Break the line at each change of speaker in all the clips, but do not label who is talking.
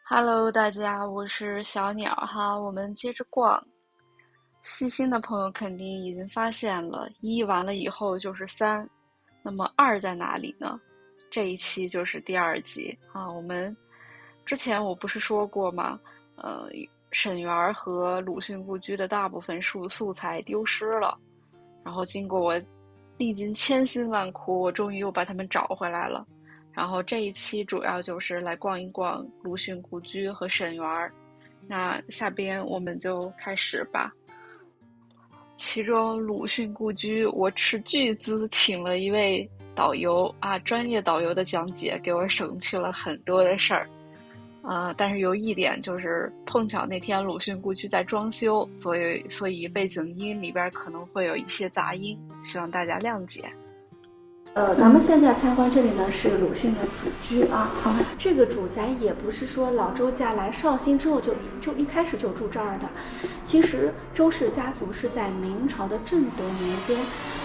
Hello，大家，我是小鸟哈，我们接着逛。细心的朋友肯定已经发现了，一完了以后就是三，那么二在哪里呢？这一期就是第二集啊。我们之前我不是说过吗？沈园和鲁迅故居的大部分素材丢失了，然后经过我历尽千辛万苦，我终于又把它们找回来了。然后这一期主要就是来逛一逛鲁迅故居和沈园。那下边我们就开始吧。其中鲁迅故居，我斥巨资请了一位导游啊，专业导游的讲解，给我省去了很多的事儿。但是有一点就是碰巧那天鲁迅故居在装修，所以背景音里边可能会有一些杂音，希望大家谅解。
咱们现在参观这里呢是鲁迅的祖居啊。好，这个主宅也不是说老周家来绍兴之后就一开始就住这儿的。其实周氏家族是在明朝的正德年间，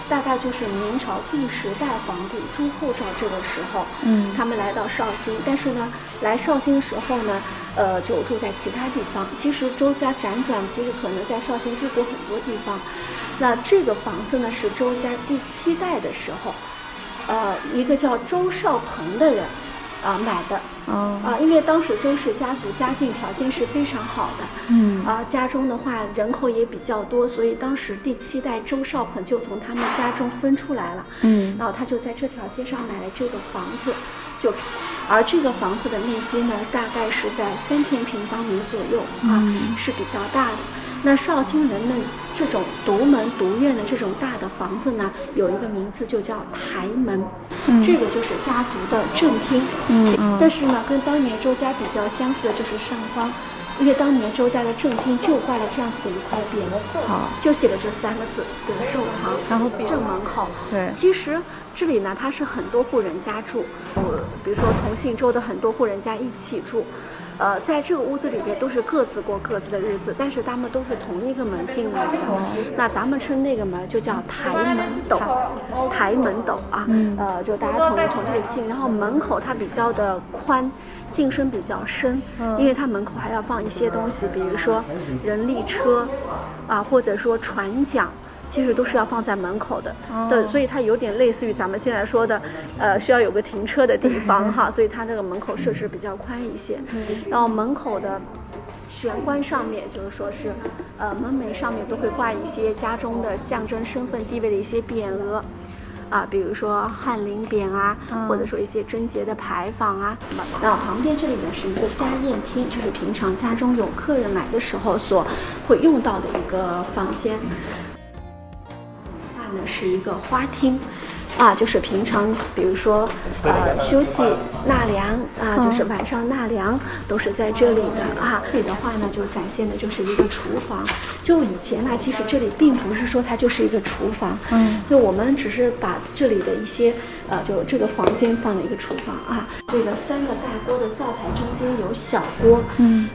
大概就是明朝第10代皇帝朱厚照这个时候，他们来到绍兴。但是呢，来绍兴的时候呢，就住在其他地方。其实周家辗转，其实可能在绍兴住过很多地方。那这个房子呢是周家第7代的时候。一个叫周少鹏的人，买的，因为当时周氏家族家境条件是非常好的，家中的话人口也比较多，所以当时第7代周少鹏就从他们家中分出来了，然后他就在这条街上买了这个房子，而这个房子的面积呢，大概是在3000平方米左右是比较大的。那绍兴人的这种独门独院的这种大的房子呢，有一个名字就叫台门，这个就是家族的正厅。但是呢，跟当年周家比较相似的就是上方，因为当年周家的正厅就挂了这样子的一块匾，就写了这3个字“德寿堂”，然后正门口。
对，
其实这里呢，它是很多户人家住，比如说同姓周的很多户人家一起住。在这个屋子里边都是各自过各自的日子，但是他们都是同一个门进来的。那咱们称那个门就叫台门斗，台门斗啊，就大家统一从这里进。然后门口它比较的宽，进深比较深，因为它门口还要放一些东西，比如说人力车或者说船桨。其实都是要放在门口的，对，所以它有点类似于咱们现在说的，需要有个停车的地方哈，所以它这个门口设置比较宽一些。然后门口的玄关上面，就是说是，门楣上面都会挂一些家中的象征身份地位的一些匾额。比如说翰林匾或者说一些贞节的牌坊然后旁边这里呢是一个家宴厅，就是平常家中有客人来的时候所会用到的一个房间。是一个花厅，就是平常比如说休息纳凉就是晚上纳凉都是在这里的这里的话呢，就展现的就是一个厨房。就以前呢，其实这里并不是说它就是一个厨房，就我们只是把这里的一些就这个房间放了一个厨房这个3个大锅的灶台中间有小锅，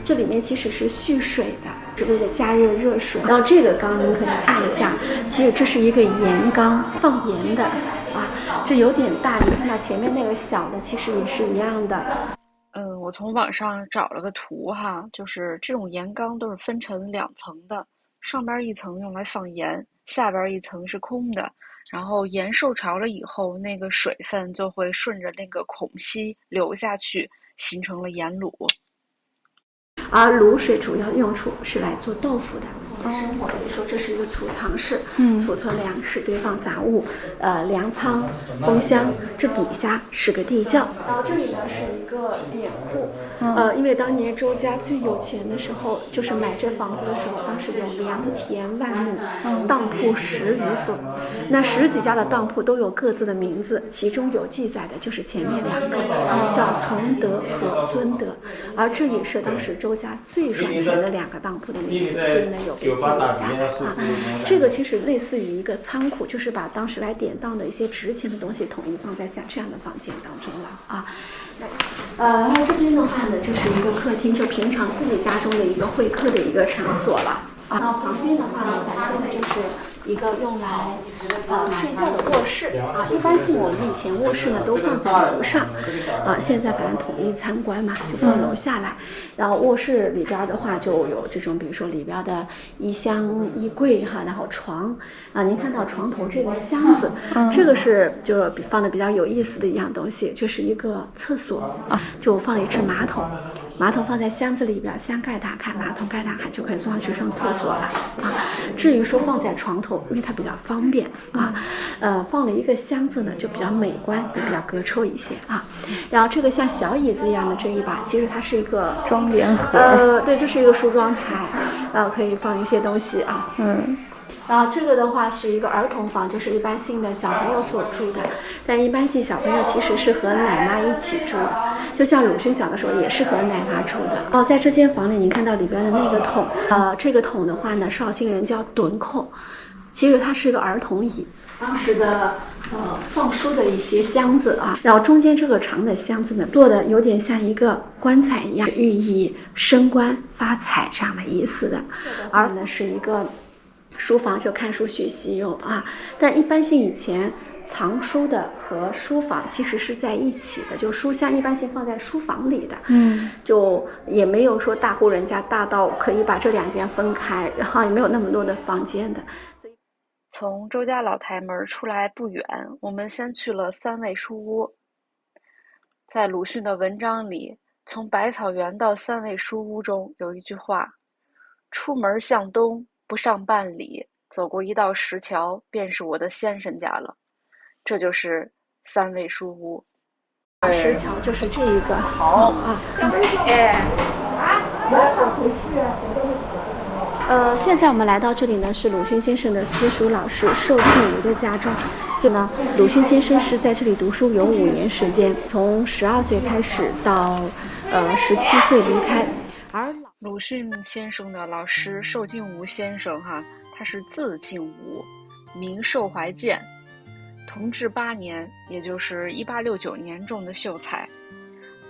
这里面其实是蓄水的，是为了加热热水。然后这个缸你们可以看一下，其实这是一个盐缸，放盐的这有点大，你看到前面那个小的其实也是一样的。
我从网上找了个图哈，就是这种盐缸都是分成2层的，上边一层用来放盐，下边一层是空的。然后盐受潮了以后，那个水分就会顺着那个孔隙流下去，形成了盐卤。
而卤水主要用处是来做豆腐的。生活里说这是一个储藏室，储存粮食、堆放杂物，粮仓、风箱，这底下是个地窖。然后这里呢是一个典库，因为当年周家最有钱的时候，就是买这房子的时候，当时有良田万亩，当铺10余所，那10几家的当铺都有各自的名字，其中有记载的就是前面2个，叫崇德和尊德，而这也是当时周家最赚钱的2个当铺的名字，所以呢有被记录下来这个其实类似于一个仓库，就是把当时来典当的一些值钱的东西统一放在像这样的房间当中了然后这边的话呢，就是一个客厅，就平常自己家中的一个会客的一个场所了然后旁边的话呢，展现的就是一个用来睡觉的卧室啊。一般性我们以前卧室呢都放在楼上啊，现在反正统一参观嘛，就放楼下来。然后卧室里边的话就有这种，比如说里边的衣箱、衣柜哈，然后床啊，您看到床头这个箱子，这个是就放的比较有意思的一样东西，就是一个厕所啊，就放了一只马桶。马桶放在箱子里边，箱盖打开，马桶盖打开就可以坐上去上厕所了啊。至于说放在床头，因为它比较方便啊，放了一个箱子呢就比较美观，也比较格抽一些啊。然后这个像小椅子一样的这一把，其实它是一个
装帘盒，
对，这是一个梳妆台，然后可以放一些东西啊。然后这个的话是一个儿童房，就是一般性的小朋友所住的，但一般性小朋友其实是和奶妈一起住的，就像鲁迅小的时候也是和奶妈住的。在这间房里，您看到里边的那个桶，这个桶的话呢，绍兴人叫趸口，其实它是个儿童椅，当时的放书的一些箱子啊，然后中间这个长的箱子呢，做的有点像一个棺材一样，寓意升官发财这样的意思的，而呢是一个书房，就看书学习用啊。但一般性以前藏书的和书房其实是在一起的，就书箱一般性放在书房里的，就也没有说大户人家大到可以把这两间分开，然后也没有那么多的房间的。
从周家老台门出来不远，我们先去了三味书屋。在鲁迅的文章里，从百草园到三味书屋中有一句话：出门向东不上半里，走过一道石桥，便是我的先生家了。这就是三味书屋。
石桥就是这一个。好啊。现在我们来到这里呢，是鲁迅先生的私塾老师寿庆吾的家中。所以呢，鲁迅先生是在这里读书有5年时间，从12岁开始到17岁离开。而
鲁迅先生的老师寿庆吾先生他是字庆吾，名寿怀建，同治8年，也就是1869年中的秀才。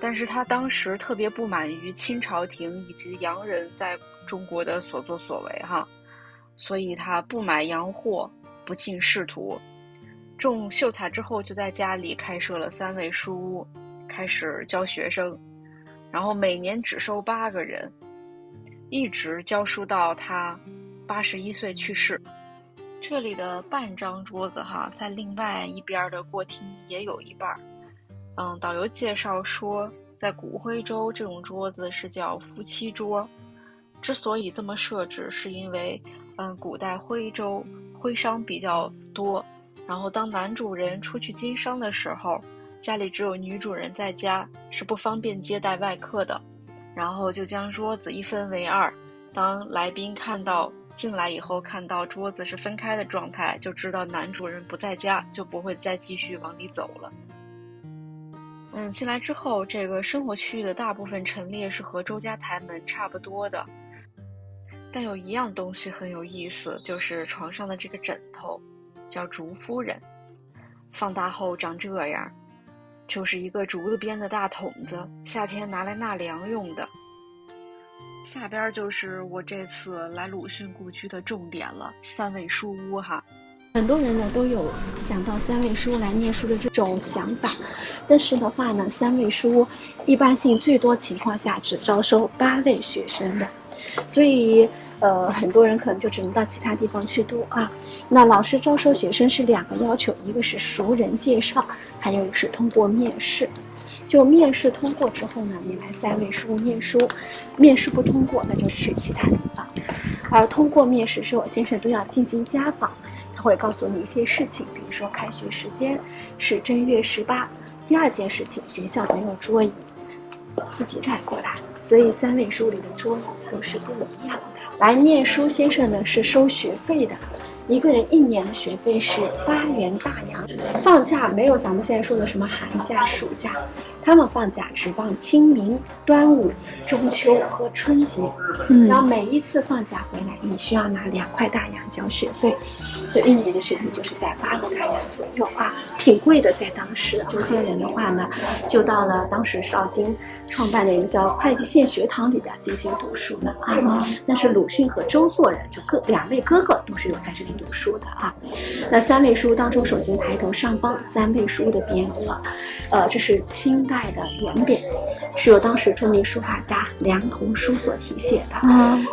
但是他当时特别不满于清朝廷以及洋人在中国的所作所为所以他不买洋货，不进仕途。中秀才之后，就在家里开设了三味书屋，开始教学生，然后每年只收8个人，一直教书到他81岁去世。这里的半张桌子在另外一边的过厅也有一半。导游介绍说，在古徽州这种桌子是叫夫妻桌。之所以这么设置，是因为古代徽州徽商比较多，然后当男主人出去经商的时候，家里只有女主人在家，是不方便接待外客的，然后就将桌子一分为2。当来宾进来以后看到桌子是分开的状态，就知道男主人不在家，就不会再继续往里走了。进来之后，这个生活区域的大部分陈列是和周家台门差不多的，但有一样东西很有意思，就是床上的这个枕头叫竹夫人，放大后长这样，就是一个竹子编的大筒子，夏天拿来纳凉用的。下边就是我这次来鲁迅故居的重点了，三味书屋
很多人呢都有想到三味书屋来念书的这种想法，但是的话呢，三味书屋一般性最多情况下只招收8位学生的，所以很多人可能就只能到其他地方去读那老师招收学生是2个要求，一个是熟人介绍，还有一个是通过面试。就面试通过之后呢，你来三味书屋念书；面试不通过，那就去其他地方。而通过面试之后，先生都要进行家访，他会告诉你一些事情，比如说开学时间是正月18。第2件事情，学校没有桌椅，自己带过来，所以三味书里的桌椅都是不一样的。来念书，先生呢是收学费的。一个人1年的学费是8元大洋，放假没有咱们现在说的什么寒假、暑假，他们放假只放清明、端午、中秋和春节。然后每一次放假回来，你需要拿2块大洋交学费，所以1年的学费就是在8个大洋左右挺贵的。在当时，周些人的话呢，就到了当时绍兴创办的一个叫会计县学堂里边进行读书的那是鲁迅和周作人，就2位哥哥都是有在这里读书的啊。那三味书屋当中，首先抬头上方三味书屋的匾额，这是清代的圆匾，是由当时著名书法家梁鸿书所题写的。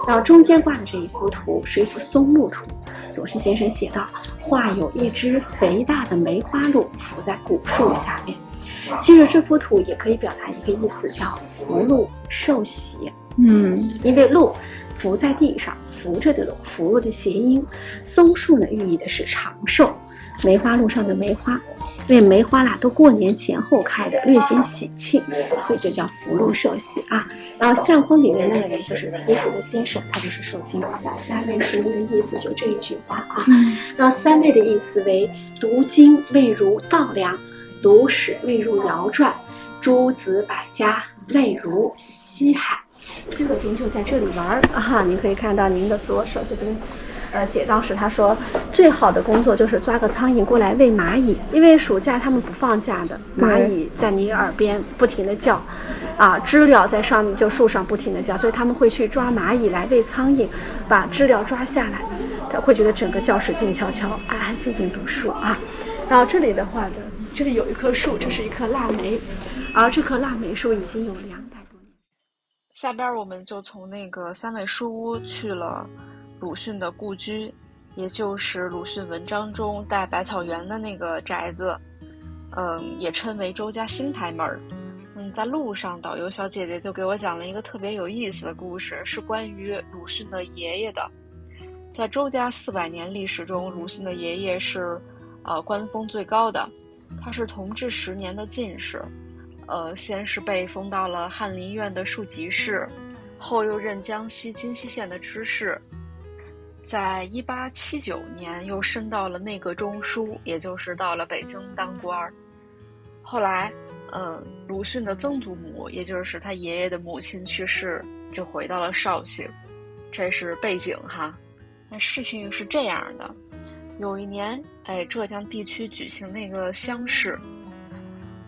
然后中间挂的这一幅图是一幅松木图，鲁迅先生写道：画有一只肥大的梅花鹿伏在古树下面。其实这幅图也可以表达一个意思，叫福禄寿喜。因为鹿伏在地上，扶着的鹿，福禄的谐音。松树呢，寓意的是长寿。梅花鹿上的梅花，因为梅花啦都过年前后开的，略显喜庆，所以就叫福禄寿喜啊。然后相框里的那个人就是私塾的先生，他就是受惊了。三味书屋的意思就这一句话啊。然后三味的意思为读经味如稻粱，读史味如谣传，诸子百家味如西海。这个您就在这里玩啊！您可以看到您的左手这边，写当时他说最好的工作就是抓个苍蝇过来喂蚂蚁，因为暑假他们不放假的，蚂蚁在你耳边不停的叫，啊，知了在上面就树上不停的叫，所以他们会去抓蚂蚁来喂苍蝇，把知了抓下来，他会觉得整个教室静悄悄，安安静静读书啊。然后这里的话呢，这里有一棵树，这是一棵腊梅，而这棵腊梅树已经有200多年。
下边我们就从那个三味书屋去了鲁迅的故居，也就是鲁迅文章中带百草园的那个宅子，也称为周家新台门。在路上，导游小姐姐就给我讲了一个特别有意思的故事，是关于鲁迅的爷爷的。在周家400年历史中，鲁迅的爷爷是官封最高的，他是同治10年的进士。先是被封到了翰林院的庶吉士，后又任江西金溪县的知事，在1879年又升到了内阁中书，也就是到了北京当官。后来鲁迅的曾祖母，也就是他爷爷的母亲去世，就回到了绍兴，这是背景哈。那事情是这样的，有一年浙江地区举行那个乡试，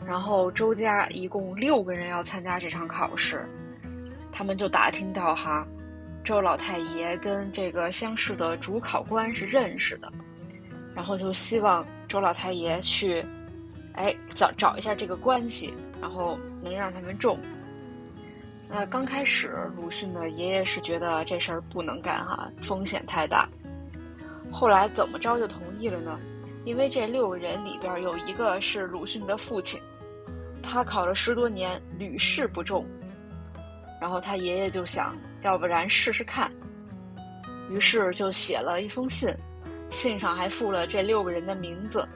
然后周家一共6个人要参加这场考试，他们就打听到哈，周老太爷跟这个乡试的主考官是认识的，然后就希望周老太爷去找一下这个关系，然后能让他们中。刚开始鲁迅的爷爷是觉得这事儿不能干哈，风险太大。后来怎么着就同意了呢？因为这6个人里边有一个是鲁迅的父亲，他考了10多年屡试不中，然后他爷爷就想要不然试试看，于是就写了一封信，信上还附了这6个人的名字，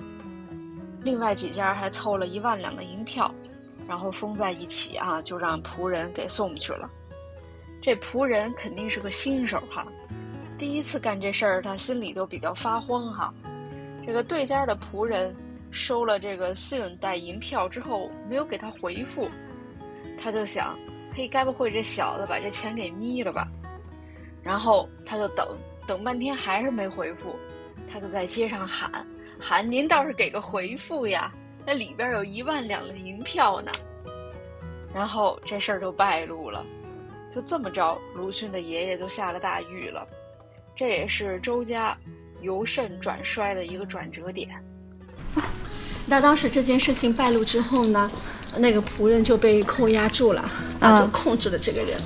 另外几家还凑了1万两的银票，然后封在一起啊，就让仆人给送去了。这仆人肯定是个新手哈，第一次干这事儿，他心里都比较发慌哈。这个对家的仆人收了这个信带银票之后，没有给他回复，他就想，嘿，该不会这小子把这钱给眯了吧？然后他就等半天还是没回复，他就在街上喊您倒是给个回复呀，那里边有1万两的银票呢。然后这事儿就败露了，就这么着，鲁迅的爷爷就下了大狱了。这也是周家由盛转衰的一个转折点。
那当时这件事情败露之后呢，那个仆人就被扣押住了，就控制了这个人。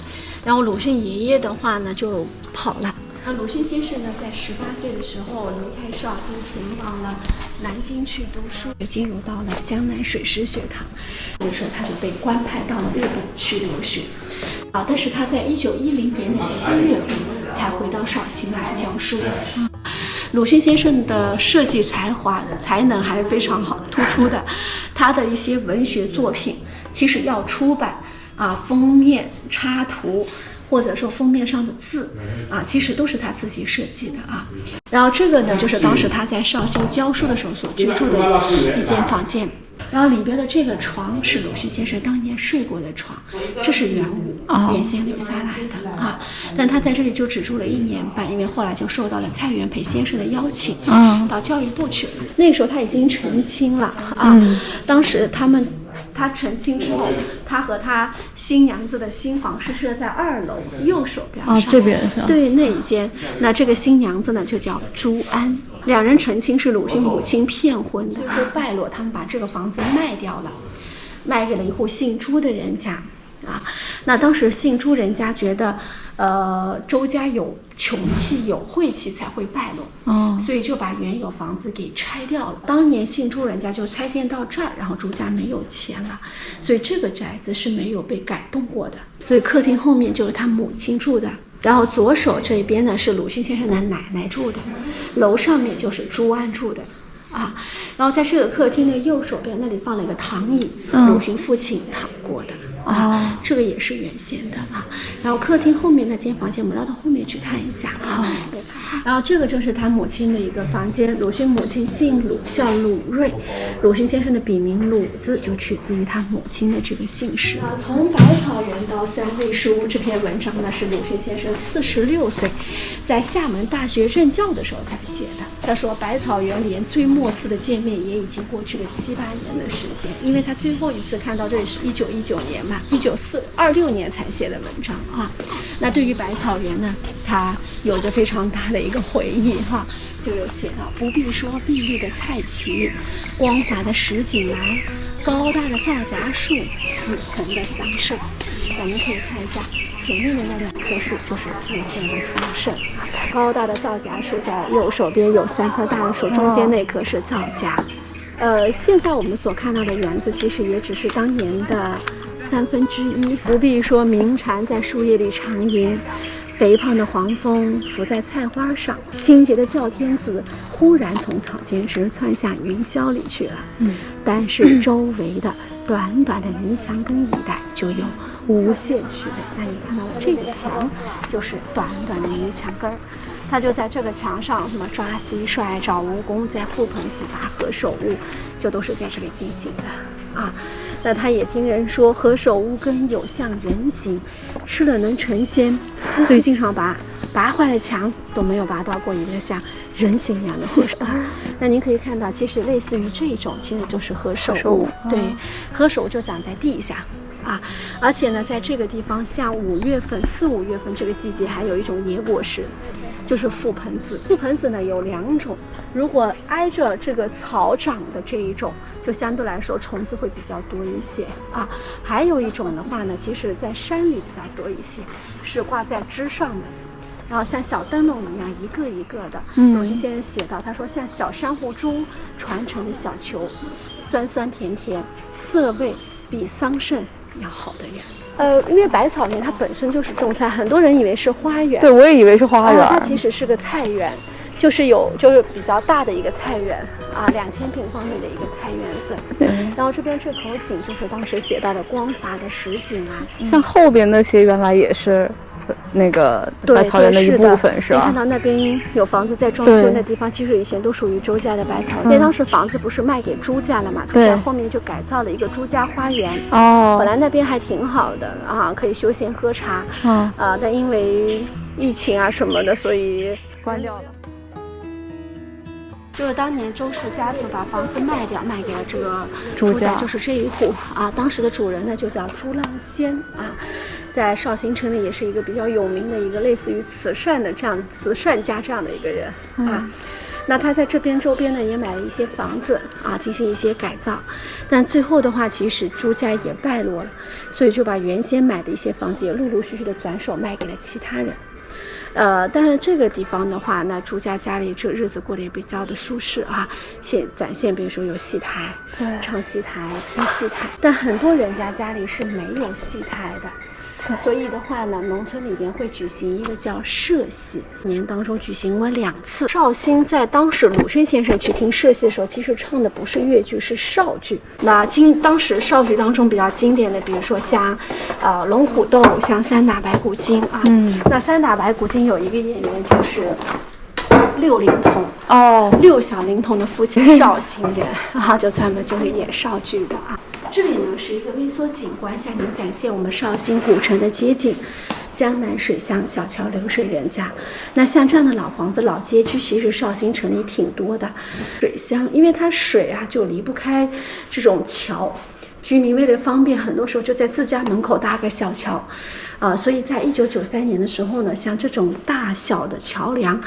然后鲁迅爷爷的话呢就跑了。鲁迅先生呢在18岁的时候离开绍兴，前往了南京去读书，就进入到了江南水师学堂。所以说他就被官派到了日本去留学。但是他在1910年的7月份才回到绍兴来教书。鲁迅先生的设计才能还非常好，突出的。他的一些文学作品其实要出版封面插图或者说封面上的字其实都是他自己设计的然后这个呢就是当时他在绍兴教书的时候所居住的一间房间。然后里边的这个床是鲁迅先生当年睡过的床，这是原物，原先留下来的但他在这里就只住了1年半，因为后来就受到了蔡元培先生的邀请，到教育部去了。那时候他已经成亲了当时他他成亲之后，他和他新娘子的新房是设在2楼右手边上。
这边上。
对，那一间。那这个新娘子呢就叫朱安，两人成亲是鲁迅母亲骗婚的，最后败落，他们把这个房子卖掉了，卖给了一户姓朱的人家。那当时姓朱人家觉得，周家有穷气有晦气才会败落，所以就把原有房子给拆掉了。当年姓朱人家就拆迁到这儿，然后朱家没有钱了，所以这个宅子是没有被改动过的。所以客厅后面就是他母亲住的，然后左手这边呢是鲁迅先生的奶奶住的，楼上面就是朱安住的。然后在这个客厅的右手边那里放了一个躺椅，鲁迅父亲躺过的。这个也是原先的然后客厅后面那间房间，我们绕到后面去看一下然后这个就是他母亲的一个房间，鲁迅母亲姓鲁，叫鲁瑞，鲁迅先生的笔名鲁字就取自于他母亲的这个姓氏。从百草园到三味书这篇文章呢，是鲁迅先生46岁在厦门大学任教的时候才写的。他说百草园连最末次的见面也已经过去了7、8年的时间，因为他最后一次看到这里是1919年嘛，26年才写的文章那对于百草园呢，他有着非常大的一个回忆就有写到，不必说碧绿的菜畦，光滑的石井栏，高大的皂荚树，紫红的桑葚。咱们可以看一下前面的那2棵树，就是紫红的桑葚。高大的皂荚树在右手边有3棵大的树，中间那棵是皂荚。现在我们所看到的园子其实也只是当年的1/3，不必说鸣蝉在树叶里长吟，肥胖的黄蜂伏在菜花上，清洁的叫天子忽然从草间直窜下云霄里去了。但是周围的短短的泥墙根一带就有无限区的。那你看到了这个墙就是短短的泥墙根，他就在这个墙上什么抓蟋蟀、找蜈蚣、在覆盆子、拔何首乌，就都是在这里进行的那他也听人说何首乌根有像人形，吃了能成仙，所以经常拔坏了墙都没有拔到过一个像人形一样的何首乌。那您可以看到，其实类似于这种其实就是何首乌。对，何首乌就长在地下而且呢，在这个地方像5月份、4、5月份这个季节，还有一种野果实，就是覆盆子。覆盆子呢有2种，如果挨着这个草长的这一种，就相对来说虫子会比较多一些还有一种的话呢，其实在山里比较多一些，是挂在枝上的，然后像小灯笼一样一个一个的。鲁迅先生写到，他说像小珊瑚珠传成的小球，酸酸甜甜，色味比桑葚要好得远。因为百草园它本身就是种菜，很多人以为是花园。
对，我也以为是花园。
它其实是个菜园，就是比较大的一个菜园2000平方米的一个菜园子。然后这边这口井就是当时写到的光滑的石井
像后边那些原来也是那个百草园的一部分，是吧？
你看到那边有房子在装修的地方，其实以前都属于周家的百草园。因为当时房子不是卖给朱家了嘛，朱家后面就改造了一个朱家花园。本来那边还挺好的可以休闲喝茶但因为疫情什么的，所以
关掉了。
就是当年周氏家族把房子卖掉，卖给了这个朱家，就是这一户当时的主人呢就叫朱浪仙在绍兴城里也是一个比较有名的一个类似于慈善家这样的一个人那他在这边周边呢也买了一些房子进行一些改造，但最后的话其实朱家也败落了，所以就把原先买的一些房子也陆陆续续的转手卖给了其他人。但是这个地方的话，那朱家家里这日子过得也比较的舒适展现比如说有戏台，唱戏台、听戏台，但很多人家里是没有戏台的。所以的话呢，农村里边会举行一个叫社戏，年当中举行过2次。绍兴在当时鲁迅先生去听社戏的时候，其实唱的不是越剧，是绍剧。那当时绍剧当中比较经典的，比如说像龙虎斗，像三打白骨精那三打白骨精有一个演员就是六龄童六小龄童的父亲绍兴人就专门就是演绍剧的这里呢是一个微缩景观，向您展现我们绍兴古城的街景，江南水乡，小桥流水人家。那像这样的老房子、老街区，其实绍兴城里挺多的。水乡，因为它水就离不开这种桥。居民为了方便，很多时候就在自家门口搭个小桥，所以在1993年的时候呢，像这种大小的桥梁，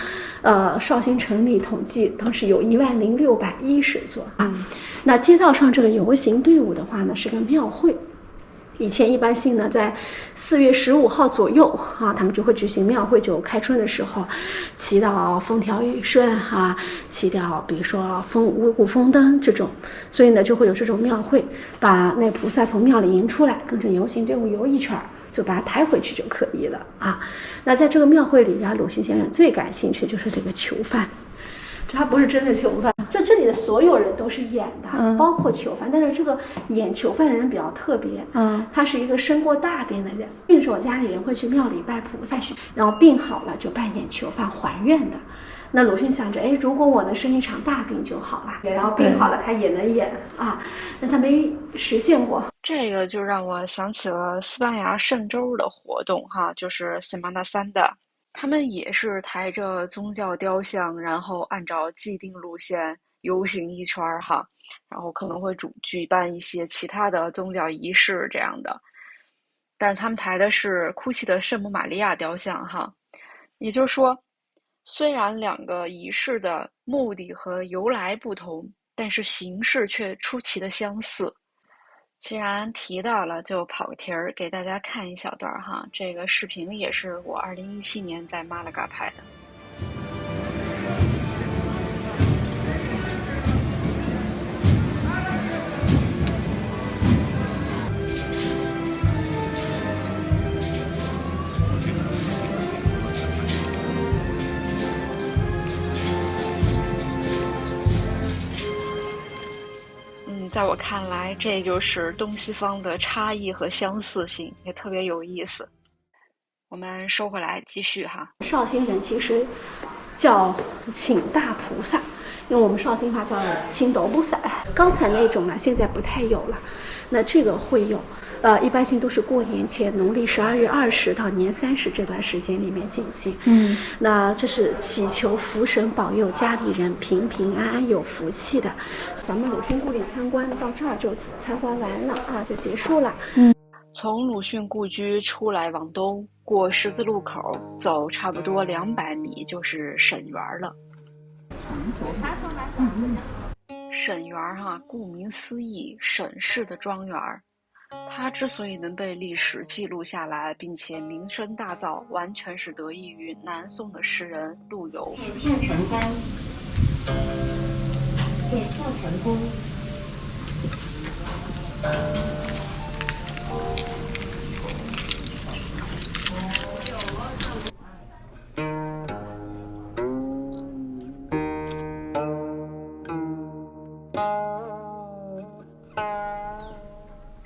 绍兴城里统计当时有10610座啊。那街道上这个游行队伍的话呢，是个庙会。以前一般性呢，在4月15号左右啊，他们就会举行庙会，就开春的时候，祈祷风调雨顺啊，祈祷比如说五谷丰登这种，所以呢就会有这种庙会，把那菩萨从庙里迎出来，跟着游行队伍游一圈，就把它抬回去就可以了啊。那在这个庙会里呢，鲁迅先生最感兴趣就是这个囚犯。他不是真的囚犯，这里的所有人都是演的，包括囚犯。但是这个演囚犯的人比较特别，他是一个生过大病的人，病时候家里人会去庙里拜菩萨去，然后病好了就扮演囚犯还愿的。那鲁迅想着，如果我能生一场大病就好了，然后病好了他也能演啊，但他没实现过。
这个就让我想起了西班牙圣周的活动哈，就是 Semana Santa。他们也是抬着宗教雕像，然后按照既定路线游行一圈哈，然后可能会举办一些其他的宗教仪式这样的。但是他们抬的是哭泣的圣母玛利亚雕像哈，也就是说，虽然两个仪式的目的和由来不同，但是形式却出奇的相似。既然提到了，就跑个题儿给大家看一小段哈。这个视频也是我2017年在马拉嘎拍的。在我看来，这就是东西方的差异和相似性，也特别有意思。我们收回来继续哈。
绍兴人其实叫请大菩萨，用我们绍兴话叫请斗菩萨。刚才那种呢，现在不太有了。那这个会有，一般性都是过年前，农历12月20到年30这段时间里面进行。那这是祈求福神保佑家里人平平安安有福气的。咱们鲁迅故里参观到这儿就参观完了啊，就结束了。
从鲁迅故居出来往东，过十字路口，走差不多200米就是沈园了。沈园哈，顾名思义，沈氏的庄园。它之所以能被历史记录下来，并且名声大噪，完全是得益于南宋的诗人陆游。
建成功，建校成功。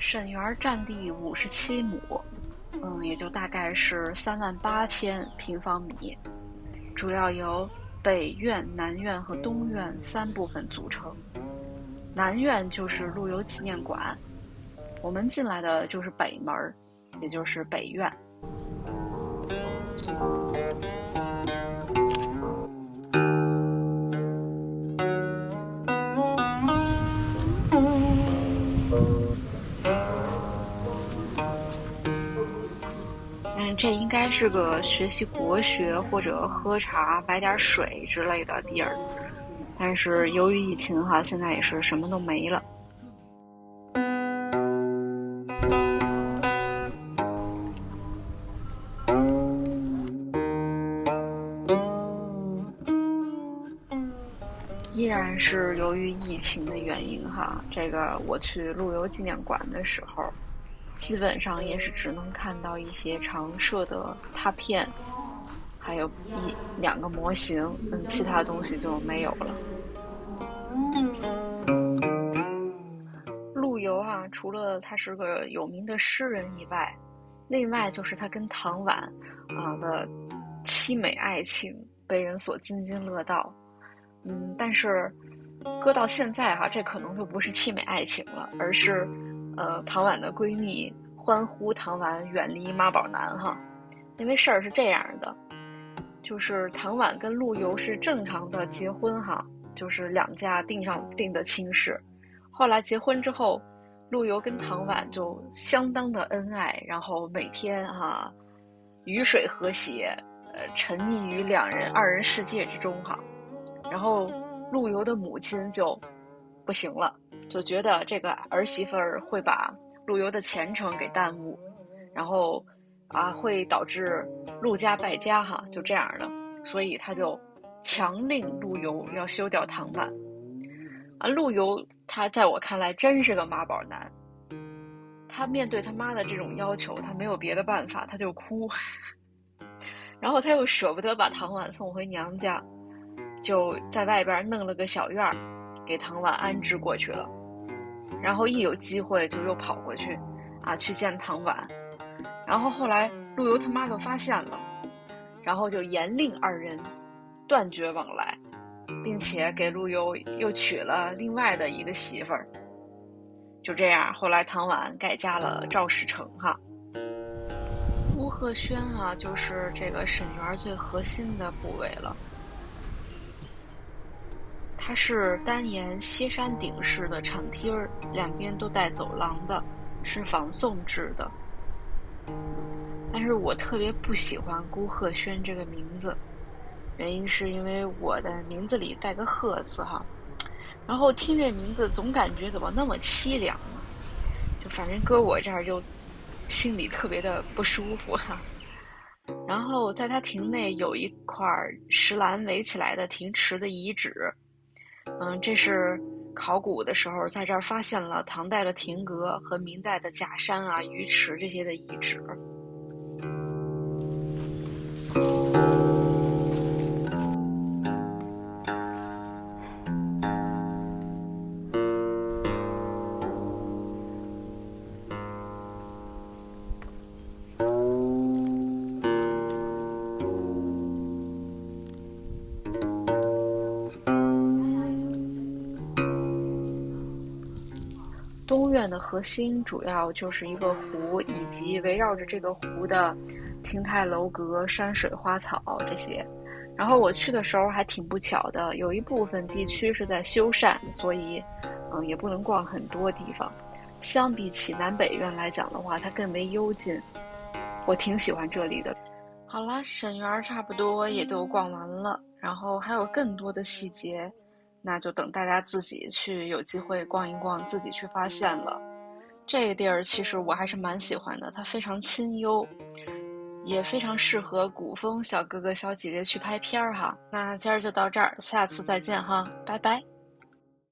沈园占地57亩，也就大概是38000平方米，主要由北院、南院和东院3部分组成。南院就是陆游纪念馆，我们进来的就是北门，也就是北院。这应该是个学习国学或者喝茶、买点水之类的地儿，但是由于疫情哈，现在也是什么都没了。依然是由于疫情的原因哈，这个我去陆游纪念馆的时候，基本上也是只能看到一些常设的拓片，还有2个模型，其他东西就没有了。陆游啊，除了他是个有名的诗人以外，另外就是他跟唐婉的凄美爱情被人所津津乐道。但是搁到现在哈，这可能就不是凄美爱情了，而是唐婉的闺蜜欢呼唐婉远离妈宝男哈。因为事儿是这样的，就是唐婉跟陆游是正常的结婚哈，就是两家定的亲事。后来结婚之后，陆游跟唐婉就相当的恩爱，然后每天鱼水和谐，沉溺于二人世界之中哈。然后陆游的母亲就不行了，就觉得这个儿媳妇儿会把陆游的前程给耽误，然后会导致陆家败家哈，就这样的，所以他就强令陆游要休掉唐婉。陆游他在我看来真是个妈宝男，他面对他妈的这种要求，他没有别的办法，他就哭。然后他又舍不得把唐婉送回娘家，就在外边弄了个小院给唐婉安置过去了。然后一有机会就又跑过去去见唐婉。然后后来陆游他妈就发现了，然后就严令二人断绝往来，并且给陆游又娶了另外的一个媳妇儿。就这样，后来唐婉改嫁了赵世成哈。乌鹤轩就是这个沈园最核心的部位了。它是单檐歇山顶式的长梯儿，两边都带走廊的，是仿宋制的。但是我特别不喜欢孤鹤轩这个名字，原因是因为我的名字里带个鹤字哈，然后听这名字总感觉怎么那么凄凉呢？就反正搁我这儿就心里特别的不舒服哈。然后在它亭内有一块石栏围起来的亭池的遗址，这是考古的时候在这儿发现了唐代的亭阁和明代的假山鱼池这些的遗址。东院的核心主要就是一个湖，以及围绕着这个湖的亭台楼阁、山水花草这些。然后我去的时候还挺不巧的，有一部分地区是在修缮，所以也不能逛很多地方。相比起南北院来讲的话，它更为幽静，我挺喜欢这里的。好了，沈园差不多也都逛完了，然后还有更多的细节，那就等大家自己去有机会逛一逛，自己去发现了。这个地儿其实我还是蛮喜欢的，它非常清幽，也非常适合古风小哥哥小姐姐去拍片儿哈。那今儿就到这儿，下次再见哈，拜拜。